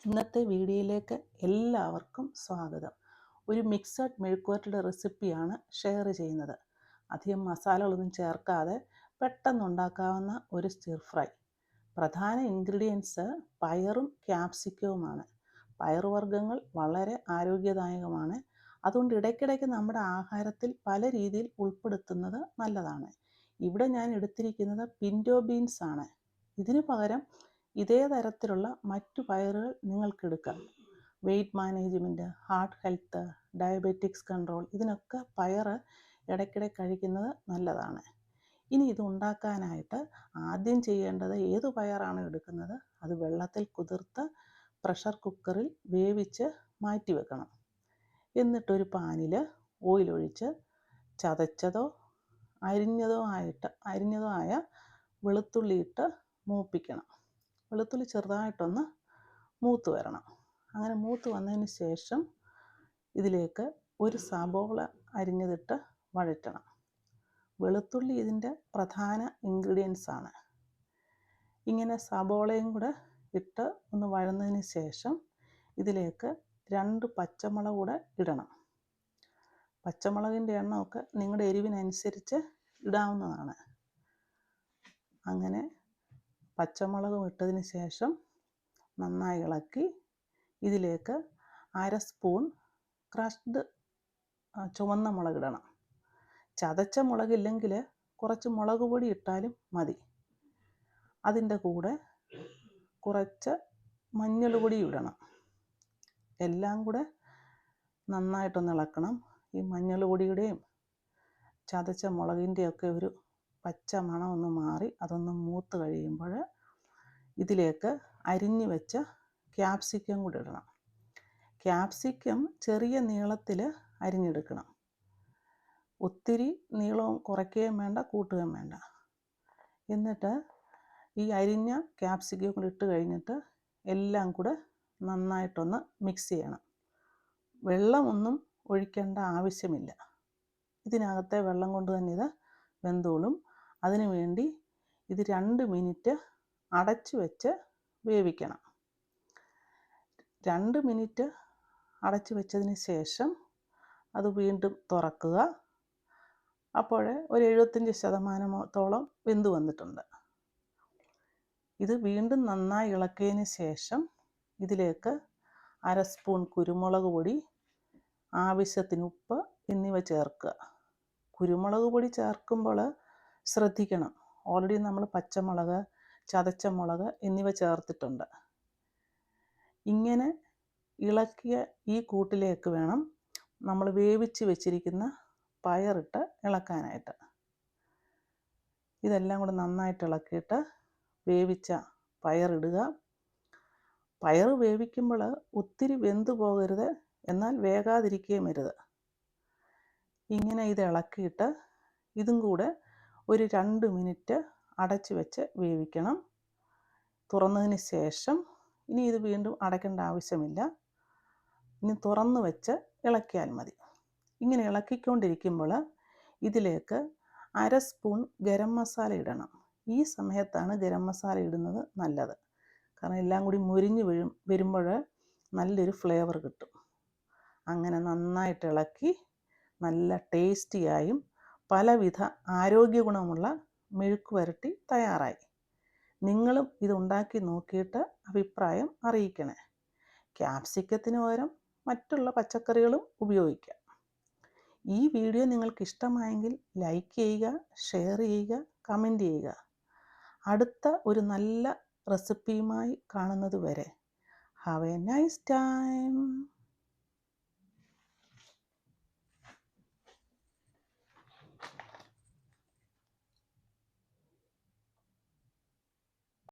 ഇന്നത്തെ വീഡിയോയിലേക്ക് എല്ലാവർക്കും സ്വാഗതം. ഒരു മിക്സഡ് മെഴുക്കുവരട്ടിയുടെ റെസിപ്പിയാണ് ഷെയർ ചെയ്യുന്നത്. അധികം മസാലകളൊന്നും ചേർക്കാതെ പെട്ടെന്നുണ്ടാക്കാവുന്ന ഒരു സ്റ്റിർ ഫ്രൈ. പ്രധാന ഇൻഗ്രീഡിയൻസ് പയറും ക്യാപ്സിക്കവുമാണ്. പയറുവർഗ്ഗങ്ങൾ വളരെ ആരോഗ്യദായകമാണ്. അതുകൊണ്ട് ഇടയ്ക്കിടയ്ക്ക് നമ്മുടെ ആഹാരത്തിൽ പല രീതിയിൽ ഉൾപ്പെടുത്തുന്നത് നല്ലതാണ്. ഇവിടെ ഞാൻ എടുത്തിരിക്കുന്നത് പിൻറ്റോ ബീൻസ് ആണ്. ഇതിനു പകരം ഇതേ തരത്തിലുള്ള മറ്റു പയറുകൾ നിങ്ങൾക്കെടുക്കാം. Weight management, heart health, diabetics control, ഇതിനൊക്കെ പയർ ഇടയ്ക്കിടെ കഴിക്കുന്നത് നല്ലതാണ്. ഇനി ഇത് ഉണ്ടാക്കാനായിട്ട് ആദ്യം ചെയ്യേണ്ടത് ഏത് പയറാണ് എടുക്കുന്നത് അത് വെള്ളത്തിൽ കുതിർത്ത് പ്രഷർ കുക്കറിൽ വേവിച്ച് മാറ്റി വെക്കണം. എന്നിട്ടൊരു പാനിൽ ഓയിൽ ഒഴിച്ച് ചതച്ചതോ അരിഞ്ഞതോ ആയ വെളുത്തുള്ളി ഇട്ട് മൂപ്പിക്കണം. വെളുത്തുള്ളി ചെറുതായിട്ടൊന്ന് മൂത്ത് വരണം. അങ്ങനെ മൂത്ത് വന്നതിന് ശേഷം ഇതിലേക്ക് ഒരു സബോള അരിഞ്ഞതിട്ട് വഴറ്റണം. വെളുത്തുള്ളി ഇതിൻ്റെ പ്രധാന ഇൻഗ്രീഡിയൻസ് ആണ്. ഇങ്ങനെ സബോളയും കൂടെ ഇട്ട് ഒന്ന് വഴന്നതിന് ശേഷം ഇതിലേക്ക് 2 പച്ചമുളക് കൂടെ ഇടണം. പച്ചമുളകിൻ്റെ എണ്ണമൊക്കെ നിങ്ങളുടെ എരിവിനനുസരിച്ച് ഇടാവുന്നതാണ്. അങ്ങനെ പച്ചമുളകും ഇട്ടതിന് ശേഷം നന്നായി ഇളക്കി ഇതിലേക്ക് 1/2 സ്പൂൺ ക്രഷ്ഡ് ചുവന്ന മുളകിടണം. ചതച്ച മുളകില്ലെങ്കിൽ കുറച്ച് മുളക് പൊടി ഇട്ടാലും മതി. അതിൻ്റെ കൂടെ കുറച്ച് മഞ്ഞൾ പൊടി ഇടണം. എല്ലാം കൂടെ നന്നായിട്ടൊന്ന് ഇളക്കണം. ഈ മഞ്ഞൾ പൊടിയുടെയും ചതച്ച മുളകിൻ്റെയൊക്കെ ഒരു പച്ച മണം ഒന്ന് മാറി അതൊന്ന് മൂത്ത് കഴിയുമ്പോൾ ഇതിലേക്ക് അരിഞ്ഞു വെച്ച ക്യാപ്സിക്കം കൂടി ഇടണം. ക്യാപ്സിക്കം ചെറിയ നീളത്തിൽ അരിഞ്ഞെടുക്കണം. ഒത്തിരി നീളവും കുറയ്ക്കുകയും വേണ്ട, കൂട്ടുകയും വേണ്ട. എന്നിട്ട് ഈ അരിഞ്ഞ ക്യാപ്സിക്കം കൂടി ഇട്ട് കഴിഞ്ഞിട്ട് എല്ലാം കൂടെ നന്നായിട്ടൊന്ന് മിക്സ് ചെയ്യണം. വെള്ളമൊന്നും ഒഴിക്കേണ്ട ആവശ്യമില്ല. ഇതിനകത്തെ വെള്ളം കൊണ്ട് തന്നെ ഇത് വെന്തോളും. അതിനു വേണ്ടി ഇത് 2 മിനിറ്റ് അടച്ചു വെച്ച് വേവിക്കണം. 2 മിനിറ്റ് അടച്ചു വെച്ചതിന് ശേഷം അത് വീണ്ടും തുറക്കുക. അപ്പോൾ ഒരു 75% വെന്ത് വന്നിട്ടുണ്ട്. ഇത് വീണ്ടും നന്നായി ഇളക്കിയതിന് ശേഷം ഇതിലേക്ക് 1/2 സ്പൂൺ കുരുമുളക് പൊടി, ആവശ്യത്തിന് ഉപ്പ് എന്നിവ ചേർക്കുക. കുരുമുളക് പൊടി ചേർക്കുമ്പോൾ ശ്രദ്ധിക്കണം. ഓൾറെഡി നമ്മൾ പച്ചമുളക്, ചതച്ച മുളക് എന്നിവ ചേർത്തിട്ടുണ്ട്. ഇങ്ങനെ ഇളക്കിയ ഈ കൂട്ടിലേക്ക് വേണം നമ്മൾ വേവിച്ച് വെച്ചിരിക്കുന്ന പയറിട്ട് ഇളക്കാനായിട്ട്. ഇതെല്ലാം കൂടെ നന്നായിട്ട് ഇളക്കിയിട്ട് വേവിച്ച പയറിടുക. പയർ വേവിക്കുമ്പോൾ ഒത്തിരി വെന്ത് പോകരുത്, എന്നാൽ വേകാതിരിക്കുകയും അരുത്. ഇങ്ങനെ ഇത് ഇളക്കിയിട്ട് ഇതും കൂടെ ഒരു 2 മിനിറ്റ് അടച്ചു വെച്ച് വേവിക്കണം. തുറന്നതിന് ശേഷം ഇനി ഇത് വീണ്ടും അടയ്ക്കേണ്ട ആവശ്യമില്ല. ഇനി തുറന്ന് വെച്ച് ഇളക്കിയാൽ മതി. ഇങ്ങനെ ഇളക്കിക്കൊണ്ടിരിക്കുമ്പോൾ ഇതിലേക്ക് 1/2 സ്പൂൺ ഗരം മസാല ഇടണം. ഈ സമയത്താണ് ഗരം മസാല ഇടുന്നത് നല്ലത്. കാരണം എല്ലാം കൂടി മുരിഞ്ഞ് വരുമ്പോൾ നല്ലൊരു ഫ്ലേവർ കിട്ടും. അങ്ങനെ നന്നായിട്ട് ഇളക്കി നല്ല ടേസ്റ്റിയായും പലവിധ ആരോഗ്യ ഗുണമുള്ള മെഴുക്ക് വരട്ടി തയ്യാറായി. നിങ്ങളും ഇത് ഉണ്ടാക്കി നോക്കിയിട്ട് അഭിപ്രായം അറിയിക്കണേ. ക്യാപ്സിക്കത്തിന് പകരം മറ്റുള്ള പച്ചക്കറികളും ഉപയോഗിക്കാം. ഈ വീഡിയോ നിങ്ങൾക്ക് ഇഷ്ടമായെങ്കിൽ ലൈക്ക് ചെയ്യുക, ഷെയർ ചെയ്യുക, കമൻറ്റ് ചെയ്യുക. അടുത്ത ഒരു നല്ല റെസിപ്പിയുമായി കാണുന്നത് വരെ ഹാവ് എ നൈസ് ടൈം.